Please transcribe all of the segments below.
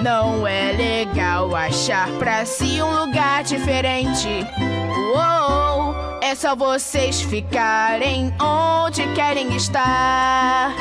Não é legal achar pra si um lugar diferente. Uou, é só vocês ficarem onde querem estar.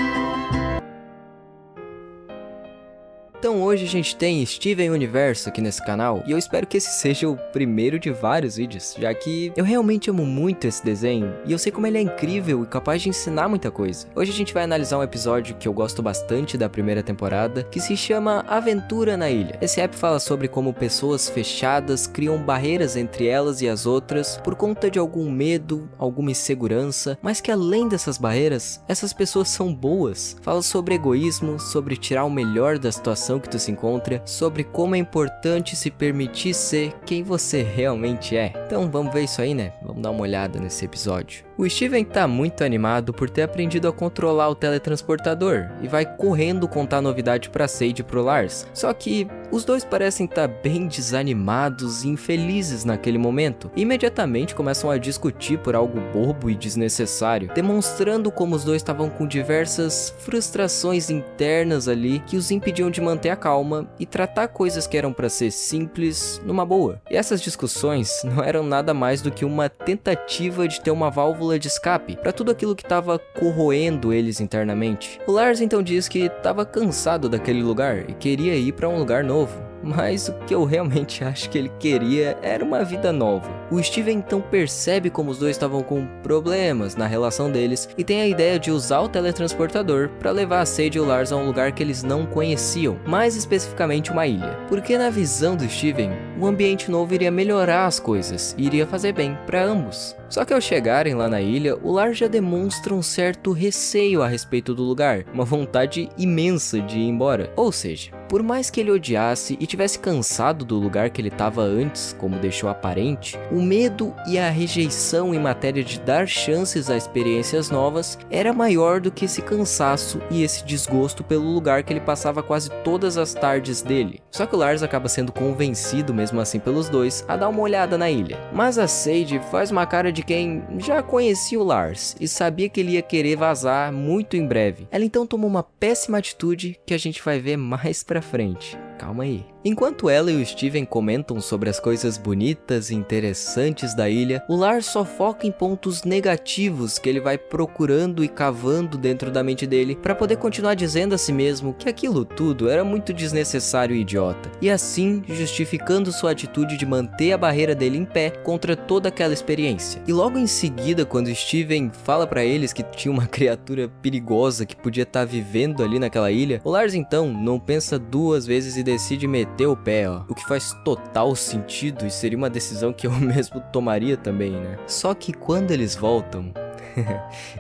Então hoje a gente tem Steven Universo aqui nesse canal, e eu espero que esse seja o primeiro de vários vídeos, já que eu realmente amo muito esse desenho, e eu sei como ele é incrível e capaz de ensinar muita coisa. Hoje a gente vai analisar um episódio que eu gosto bastante da primeira temporada, que se chama Aventura na Ilha. Esse app fala sobre como pessoas fechadas criam barreiras entre elas e as outras por conta de algum medo, alguma insegurança, mas que além dessas barreiras, essas pessoas são boas. Fala sobre egoísmo, sobre tirar o melhor da situação que tu se encontra, sobre como é importante se permitir ser quem você realmente é. Então vamos ver isso aí, né? Vamos dar uma olhada nesse episódio. O Steven tá muito animado por ter aprendido a controlar o teletransportador e vai correndo contar a novidade pra Sage e pro Lars. Só que os dois parecem estar bem desanimados e infelizes naquele momento, e imediatamente começam a discutir por algo bobo e desnecessário, demonstrando como os dois estavam com diversas frustrações internas ali que os impediam de manter a calma e tratar coisas que eram para ser simples numa boa. E essas discussões não eram nada mais do que uma tentativa de ter uma válvula de escape para tudo aquilo que estava corroendo eles internamente. O Lars então diz que estava cansado daquele lugar e queria ir para um lugar novo. Mas o que eu realmente acho que ele queria era uma vida nova. O Steven então percebe como os dois estavam com problemas na relação deles e tem a ideia de usar o teletransportador para levar a Sage e o Lars a um lugar que eles não conheciam, mais especificamente uma ilha. Porque na visão do Steven, um ambiente novo iria melhorar as coisas e iria fazer bem para ambos. Só que ao chegarem lá na ilha, o Lars já demonstra um certo receio a respeito do lugar, uma vontade imensa de ir embora. Ou seja, por mais que ele odiasse e tivesse cansado do lugar que ele estava antes, como deixou aparente, o medo e a rejeição em matéria de dar chances a experiências novas era maior do que esse cansaço e esse desgosto pelo lugar que ele passava quase todas as tardes dele. Só que o Lars acaba sendo convencido mesmo assim pelos dois a dar uma olhada na ilha. Mas a Sage faz uma cara de quem já conhecia o Lars e sabia que ele ia querer vazar muito em breve. Ela então tomou uma péssima atitude que a gente vai ver mais pra frente. Calma aí. Enquanto ela e o Steven comentam sobre as coisas bonitas e interessantes da ilha, o Lars só foca em pontos negativos que ele vai procurando e cavando dentro da mente dele para poder continuar dizendo a si mesmo que aquilo tudo era muito desnecessário e idiota, e assim justificando sua atitude de manter a barreira dele em pé contra toda aquela experiência. E logo em seguida, quando Steven fala para eles que tinha uma criatura perigosa que podia estar vivendo ali naquela ilha, o Lars então não pensa duas vezes e decide meter o pé, ó. O que faz total sentido e seria uma decisão que eu mesmo tomaria também, né? Só que quando eles voltam,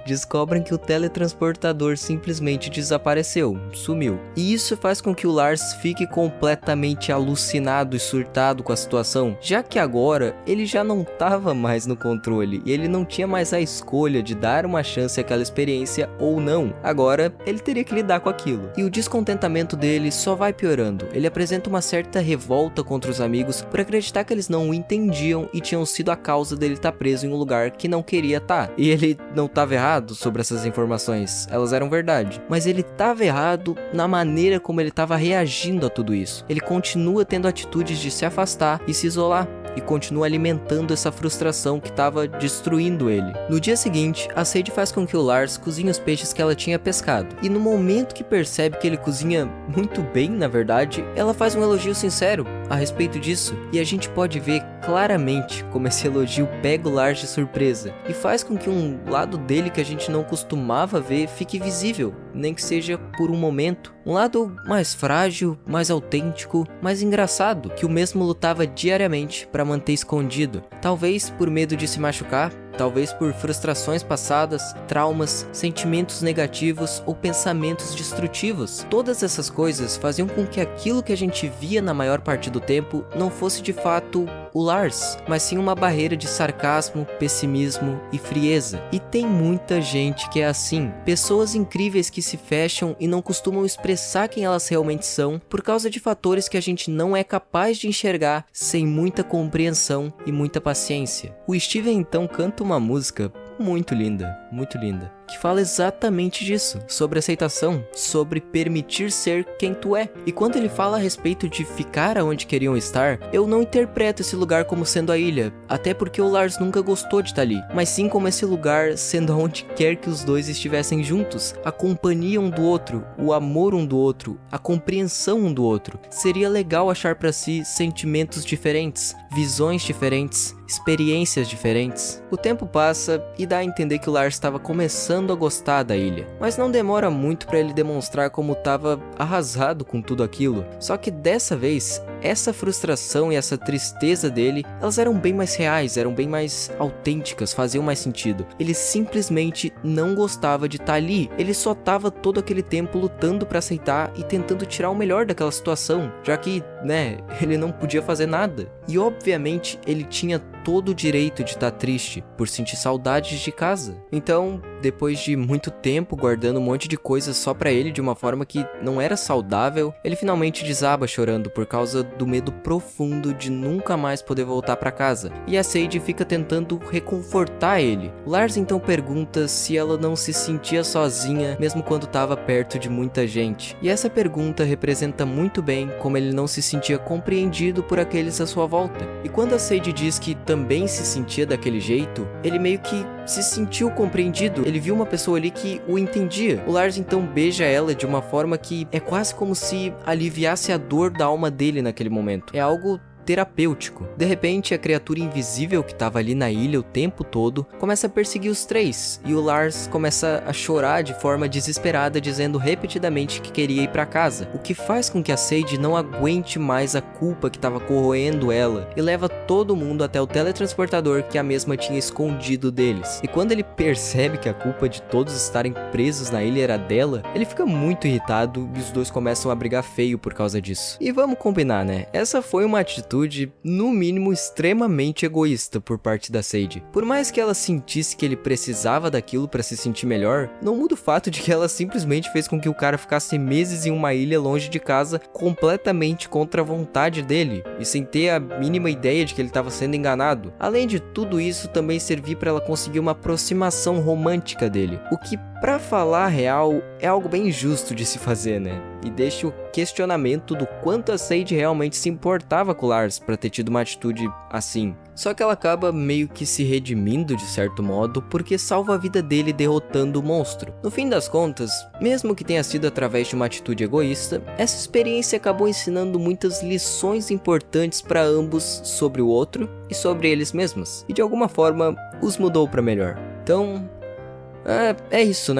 descobrem que o teletransportador simplesmente desapareceu, sumiu. E isso faz com que o Lars fique completamente alucinado e surtado com a situação, já que agora ele já não estava mais no controle e ele não tinha mais a escolha de dar uma chance àquela experiência ou não. Agora ele teria que lidar com aquilo. E o descontentamento dele só vai piorando. Ele apresenta uma certa revolta contra os amigos por acreditar que eles não o entendiam e tinham sido a causa dele estar preso em um lugar que não queria estar. E ele não estava errado sobre essas informações, elas eram verdade, mas ele estava errado na maneira como ele estava reagindo a tudo isso. Ele continua tendo atitudes de se afastar e se isolar, e continua alimentando essa frustração que estava destruindo ele. No dia seguinte, a Sage faz com que o Lars cozinhe os peixes que ela tinha pescado, e no momento que percebe que ele cozinha muito bem, na verdade, ela faz um elogio sincero a respeito disso, e a gente pode ver claramente como esse elogio pega o Lars de surpresa, e faz com que um lado dele que a gente não costumava ver fique visível, nem que seja por um momento. Um lado mais frágil, mais autêntico, mais engraçado, que o mesmo lutava diariamente para manter escondido. Talvez por medo de se machucar, talvez por frustrações passadas, traumas, sentimentos negativos ou pensamentos destrutivos. Todas essas coisas faziam com que aquilo que a gente via na maior parte do tempo não fosse de fato o Lars, mas sim uma barreira de sarcasmo, pessimismo e frieza. E tem muita gente que é assim, pessoas incríveis que se fecham e não costumam expressar quem elas realmente são por causa de fatores que a gente não é capaz de enxergar sem muita compreensão e muita paciência. O Steven então canta uma música muito linda, que fala exatamente disso, sobre aceitação, sobre permitir ser quem tu é. E quando ele fala a respeito de ficar aonde queriam estar, eu não interpreto esse lugar como sendo a ilha, até porque o Lars nunca gostou de estar ali, mas sim como esse lugar sendo aonde quer que os dois estivessem juntos, a companhia um do outro, o amor um do outro, a compreensão um do outro. Seria legal achar para si sentimentos diferentes, visões diferentes, experiências diferentes. O tempo passa e dá a entender que o Lars estava começando a gostar da ilha, mas não demora muito para ele demonstrar como estava arrasado com tudo aquilo. Só que dessa vez, essa frustração e essa tristeza dele, elas eram bem mais reais, eram bem mais autênticas, faziam mais sentido. Ele simplesmente não gostava de estar ali, ele só estava todo aquele tempo lutando para aceitar e tentando tirar o melhor daquela situação, já que, ele não podia fazer nada. E obviamente ele tinha todo o direito de estar triste, por sentir saudades de casa. Então, depois de muito tempo guardando um monte de coisas só pra ele de uma forma que não era saudável, ele finalmente desaba chorando por causa do medo profundo de nunca mais poder voltar pra casa. E a Sade fica tentando reconfortar ele. Lars então pergunta se ela não se sentia sozinha mesmo quando estava perto de muita gente. E essa pergunta representa muito bem como ele não se sentia compreendido por aqueles à sua volta. E quando a Sade diz que também se sentia daquele jeito, ele meio que se sentiu compreendido, ele viu uma pessoa ali que o entendia. O Lars então beija ela de uma forma que é quase como se aliviasse a dor da alma dele naquele momento. É algo terapêutico. De repente, a criatura invisível que estava ali na ilha o tempo todo começa a perseguir os três, e o Lars começa a chorar de forma desesperada, dizendo repetidamente que queria ir para casa, o que faz com que a Sade não aguente mais a culpa que estava corroendo ela, e leva todo mundo até o teletransportador que a mesma tinha escondido deles. E quando ele percebe que a culpa de todos estarem presos na ilha era dela, ele fica muito irritado e os dois começam a brigar feio por causa disso. E vamos combinar, essa foi uma atitude, no mínimo, extremamente egoísta por parte da Sade. Por mais que ela sentisse que ele precisava daquilo para se sentir melhor, não muda o fato de que ela simplesmente fez com que o cara ficasse meses em uma ilha longe de casa, completamente contra a vontade dele, e sem ter a mínima ideia de que ele estava sendo enganado. Além de tudo isso, também servir para ela conseguir uma aproximação romântica dele, o que, pra falar a real, é algo bem justo de se fazer, E deixa o questionamento do quanto a Sade realmente se importava com o Lars pra ter tido uma atitude assim. Só que ela acaba meio que se redimindo de certo modo, porque salva a vida dele derrotando o monstro. No fim das contas, mesmo que tenha sido através de uma atitude egoísta, essa experiência acabou ensinando muitas lições importantes para ambos sobre o outro e sobre eles mesmos, e de alguma forma os mudou pra melhor. Então, é isso,